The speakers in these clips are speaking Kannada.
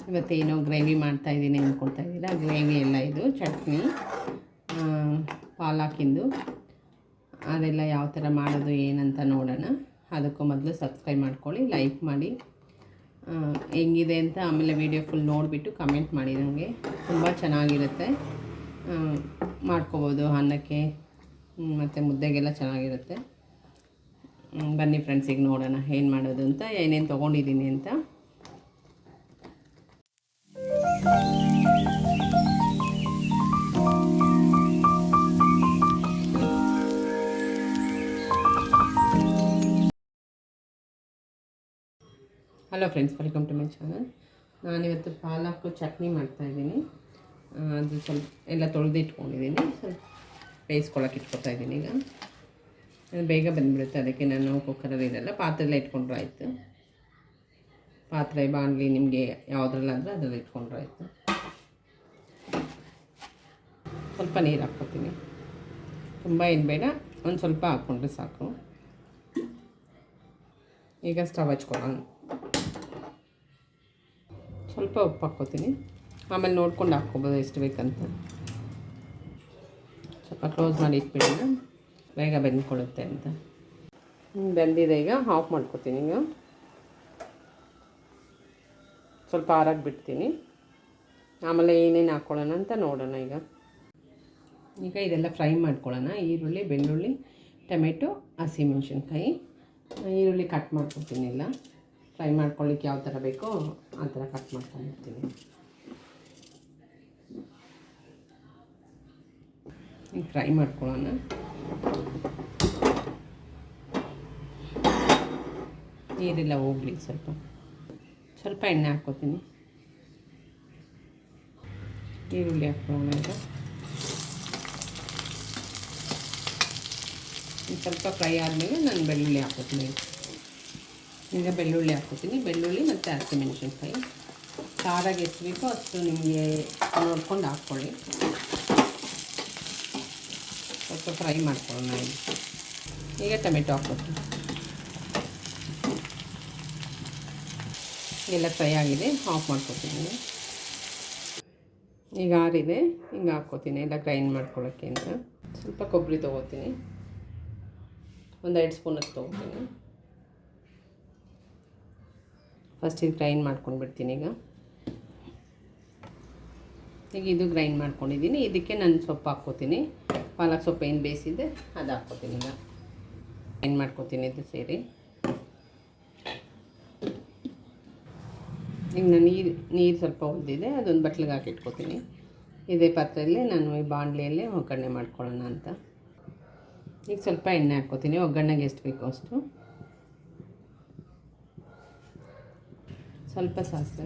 ಇವತ್ತೇನೋ ಗ್ರೇವಿ ಮಾಡ್ತಾಯಿದ್ದೀನಿ ಅಂದ್ಕೊಳ್ತಾ ಇದ್ದೀರಾ. ಗ್ರೇವಿ ಎಲ್ಲ ಇದು ಚಟ್ನಿ ಪಾಲಕಿಂದು, ಅದೆಲ್ಲ ಯಾವ ಥರ ಮಾಡೋದು ಏನಂತ ನೋಡೋಣ. ಅದಕ್ಕೂ ಮೊದಲು ಸಬ್ಸ್ಕ್ರೈಬ್ ಮಾಡ್ಕೊಳ್ಳಿ, ಲೈಕ್ ಮಾಡಿ, ಹೆಂಗಿದೆ ಅಂತ ಆಮೇಲೆ ವೀಡಿಯೋ ಫುಲ್ ನೋಡಿಬಿಟ್ಟು ಕಮೆಂಟ್ ಮಾಡಿ. ನನಗೆ ತುಂಬ ಚೆನ್ನಾಗಿರುತ್ತೆ, ಮಾಡ್ಕೋಬೋದು ಅನ್ನಕ್ಕೆ ಮತ್ತು ಮುದ್ದೆಗೆಲ್ಲ ಚೆನ್ನಾಗಿರುತ್ತೆ. ಬನ್ನಿ ಫ್ರೆಂಡ್ಸ್, ಈಗ ನೋಡೋಣ ಏನು ಮಾಡೋದು ಅಂತ, ಏನೇನು ತೊಗೊಂಡಿದ್ದೀನಿ ಅಂತ. Hello friends, welcome to my channel. ನಾನಿವತ್ತು ಪಾಲಕ್ಕು ಚಟ್ನಿ ಮಾಡ್ತಾಯಿದ್ದೀನಿ. ಅದು ಸ್ವಲ್ಪ ಎಲ್ಲ ತೊಳೆದಿಟ್ಕೊಂಡಿದ್ದೀನಿ, ಸ್ವಲ್ಪ ಬೇಯಿಸ್ಕೊಳಕ್ಕೆ ಇಟ್ಕೊತಾಯಿದ್ದೀನಿ. ಈಗ ಅದು ಬೇಗ ಬಂದುಬಿಡುತ್ತೆ, ಅದಕ್ಕೆ ನಾನು ಕುಕ್ಕರಲ್ಲಿ ಇರಲ್ಲ, ಪಾತ್ರೆಲ್ಲ ಇಟ್ಕೊಂಡ್ರೆ ಆಯಿತು. ಪಾತ್ರೆ ಬಾಣಲಿ ನಿಮಗೆ ಯಾವುದ್ರಲ್ಲಾದರೆ ಅದರಲ್ಲಿ ಇಟ್ಕೊಂಡ್ರೆ ಆಯಿತು. ಸ್ವಲ್ಪ ನೀರು ಹಾಕ್ಕೊತೀನಿ, ತುಂಬ ಏನು ಬೇಡ, ಒಂದು ಸ್ವಲ್ಪ ಹಾಕ್ಕೊಂಡ್ರೆ ಸಾಕು. ಈಗ ಸ್ಟವ್ ಹಚ್ಕೊಳ್ಳೋಣ. ಸ್ವಲ್ಪ ಉಪ್ಪು ಹಾಕ್ಕೋತೀನಿ, ಆಮೇಲೆ ನೋಡ್ಕೊಂಡು ಹಾಕ್ಕೊಬೋದು ಎಷ್ಟು ಬೇಕಂತ. ಸ್ವಲ್ಪ ಕ್ಲೋಸ್ ಮಾಡಿ ಇಟ್ಬಿಡೋಣ, ಬೇಗ ಬೆಂದ್ಕೊಳ್ಳುತ್ತೆ ಅಂತ. ಬೆಂದಿದೆ, ಈಗ ಆಫ್ ಮಾಡ್ಕೊತೀನಿ. ಈಗ ಸ್ವಲ್ಪ ಆರಾಗಿ ಬಿಡ್ತೀನಿ, ಆಮೇಲೆ ಏನೇನು ಹಾಕ್ಕೊಳ್ಳೋಣ ಅಂತ ನೋಡೋಣ. ಈಗ ಇದೆಲ್ಲ ಫ್ರೈ ಮಾಡ್ಕೊಳ್ಳೋಣ. ಈರುಳ್ಳಿ, ಬೆಳ್ಳುಳ್ಳಿ, ಟೊಮೆಟೊ, ಹಸಿಮೆಣ್ಸಿನ್ಕಾಯಿ. ಈರುಳ್ಳಿ ಕಟ್ ಮಾಡ್ಕೊತೀನಿ, ಎಲ್ಲ ಫ್ರೈ ಮಾಡ್ಕೊಳ್ಳಿಕ್ಕೆ ಯಾವ ಥರ ಬೇಕೋ ಆ ಥರ ಕಟ್ ಮಾಡ್ಕೊಂಡಿರ್ತೀನಿ. ಈಗ ಫ್ರೈ ಮಾಡ್ಕೊಳ್ಳೋಣ. ನೀರೆಲ್ಲ ಹೋಗಲಿ, ಸ್ವಲ್ಪ ಎಣ್ಣೆ ಹಾಕ್ಕೋತೀನಿ. ಈರುಳ್ಳಿ ಹಾಕ್ಕೊಳ್ಳೋಣ. ಈಗ ಸ್ವಲ್ಪ ಫ್ರೈ ಆದಮೇಲೆ ನಾನು ಬೆಳ್ಳುಳ್ಳಿ ಹಾಕ್ಕೋತೀನಿ. ಈಗ ಬೆಳ್ಳುಳ್ಳಿ ಹಾಕ್ಕೋತೀನಿ, ಬೆಳ್ಳುಳ್ಳಿ ಮತ್ತು ಹಸಿಮೆಣ್ಸಿನ್ಕಾಯಿ. ಖಾರಾಗಿ ಎಷ್ಟು ಬೇಕೋ ಅಷ್ಟು ನಿಮಗೆ ನೋಡ್ಕೊಂಡು ಹಾಕ್ಕೊಳ್ಳಿ. ಸ್ವಲ್ಪ ಫ್ರೈ ಮಾಡ್ಕೊಳ್ಳೋಣ. ಈಗ ಟೊಮೆಟೊ ಹಾಕ್ಕೊತೀನಿ. ಎಲ್ಲ ಫ್ರೈ ಆಗಿದೆ, ಆಫ್ ಮಾಡ್ಕೊತೀನಿ. ಈಗ ಆರಿದೆ, ಹಿಂಗೆ ಹಾಕ್ಕೋತೀನಿ ಎಲ್ಲ ಗ್ರೈಂಡ್ ಮಾಡ್ಕೊಳ್ಳೋಕ್ಕೆ ಅಂತ. ಸ್ವಲ್ಪ ಕೊಬ್ಬರಿ ತೊಗೋತೀನಿ, ಒಂದು 2 ಸ್ಪೂನಷ್ಟು ತೊಗೋತೀನಿ. ಫಸ್ಟ್ ಇದು ಗ್ರೈಂಡ್ ಮಾಡ್ಕೊಂಡು ಬಿಡ್ತೀನಿ. ಈಗ ಇದು ಗ್ರೈಂಡ್ ಮಾಡ್ಕೊಂಡಿದ್ದೀನಿ. ಇದಕ್ಕೆ ನಾನು ಸೊಪ್ಪು ಹಾಕ್ಕೋತೀನಿ, ಪಾಲಕ್ ಸೊಪ್ಪು ಏನು ಬೇಯಿಸಿದ್ದೆ ಅದು ಹಾಕ್ಕೋತೀನಿ. ಈಗ ಗ್ರೈಂಡ್ ಮಾಡ್ಕೋತೀನಿ ಇದು ಸೇರಿ. ಈಗ ನಾನು ನೀರು ಸ್ವಲ್ಪ ಉಳಿದಿದೆ, ಅದೊಂದು ಬಟ್ಲಿಗೆ ಹಾಕಿಟ್ಕೋತೀನಿ. ಇದೇ ಪಾತ್ರೆಯಲ್ಲಿ ನಾನು ಈ ಬಾಣಲೆಯಲ್ಲೇ ಒಗ್ಗರಣೆ ಮಾಡ್ಕೊಳ್ಳೋಣ ಅಂತ. ಈಗ ಸ್ವಲ್ಪ ಎಣ್ಣೆ ಹಾಕ್ಕೋತೀನಿ, ಒಗ್ಗರಣೆಗೆ ಎಷ್ಟು ಬೇಕೋ ಅಷ್ಟು. ಸ್ವಲ್ಪ ಸಾಸಿವೆ,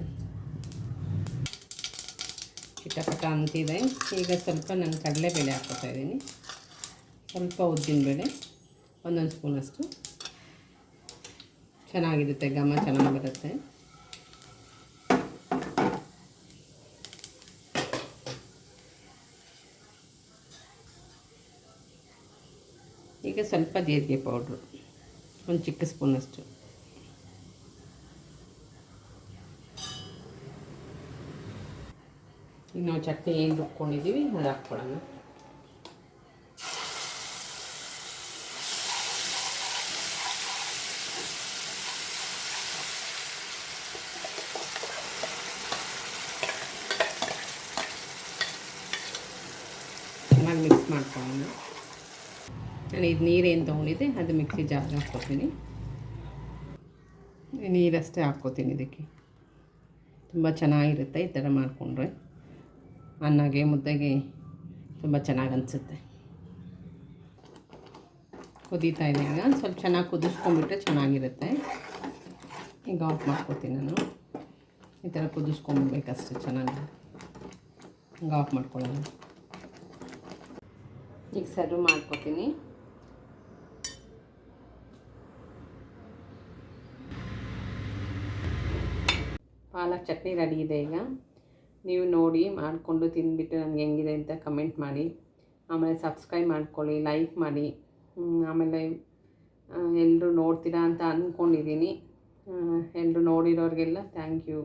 ಚಿಟಪಟ ಅಂತಿದೆ. ಈಗ ಸ್ವಲ್ಪ ನಾನು ಕಡಲೆಬೇಳೆ ಹಾಕ್ಕೊತಾಯಿದ್ದೀನಿ, ಸ್ವಲ್ಪ ಉದ್ದಿನಬೇಳೆ, 1 ಸ್ಪೂನಷ್ಟು. ಚೆನ್ನಾಗಿರುತ್ತೆ, ಘಮ ಚೆನ್ನಾಗಿ ಬರುತ್ತೆ. ಈಗ ಸ್ವಲ್ಪ ಜೀರಿಗೆ ಪೌಡ್ರು, 1 ಚಿಕ್ಕ ಸ್ಪೂನಷ್ಟು. ಈಗ ನಾವು ಚಟ್ನಿ ಏನು ರುಬ್ಕೊಂಡಿದ್ದೀವಿ ಅದು ಹಾಕ್ಕೊಳ್ಳೋಣ. ಚೆನ್ನಾಗಿ ಮಿಕ್ಸ್ ಮಾಡ್ಕೊಳ್ಳೋಣ. ನಾನು ಇದು ನೀರೇನು ತೊಗೊಂಡಿದ್ದೆ ಅದು ಮಿಕ್ಸಿ ಜಾರ್ಗೆ ಹಾಕ್ಕೊತೀನಿ. ನೀರಷ್ಟೇ ಹಾಕ್ಕೋತೀನಿ ಇದಕ್ಕೆ. ತುಂಬ ಚೆನ್ನಾಗಿರುತ್ತೆ ಈ ಥರ ಮಾಡಿಕೊಂಡ್ರೆ, ಅನ್ನಗೆ ಮುದ್ದೆಗೆ ತುಂಬ ಚೆನ್ನಾಗಿ ಅನಿಸುತ್ತೆ. ಕುದೀತಾ ಇದೆ, ಈಗ ಸ್ವಲ್ಪ ಚೆನ್ನಾಗಿ ಕುದಿಸ್ಕೊಂಡ್ಬಿಟ್ರೆ ಚೆನ್ನಾಗಿರುತ್ತೆ. ಈಗ ಆಫ್ ಮಾಡ್ಕೊತೀನಿ ನಾನು. ಈ ಥರ ಕುದಿಸ್ಕೊಂಡ್ಬಿಡ್ಬೇಕಷ್ಟೆ ಚೆನ್ನಾಗಿ. ಈಗ ಆಫ್ ಮಾಡ್ಕೊಳ್ಳೋಣ. ಈಗ ಸರ್ವ್ ಮಾಡ್ಕೊತೀನಿ. ಪಾಲಕ್ ಚಟ್ನಿ ರೆಡಿ ಇದೆ. ಈಗ ನೀವು ನೋಡಿ ಮಾಡಿಕೊಂಡು ತಿಂದುಬಿಟ್ಟು ನನಗೆ ಹೆಂಗಿದೆ ಅಂತ ಕಮೆಂಟ್ ಮಾಡಿ. ಆಮೇಲೆ ಸಬ್ಸ್ಕ್ರೈಬ್ ಮಾಡ್ಕೊಳ್ಳಿ, ಲೈಕ್ ಮಾಡಿ. ಆಮೇಲೆ ಎಲ್ಲರೂ ನೋಡ್ತೀರಾ ಅಂತ ಅಂದ್ಕೊಂಡಿದ್ದೀನಿ. ಎಲ್ಲರೂ ನೋಡಿರೋರಿಗೆಲ್ಲ ಥ್ಯಾಂಕ್ ಯು.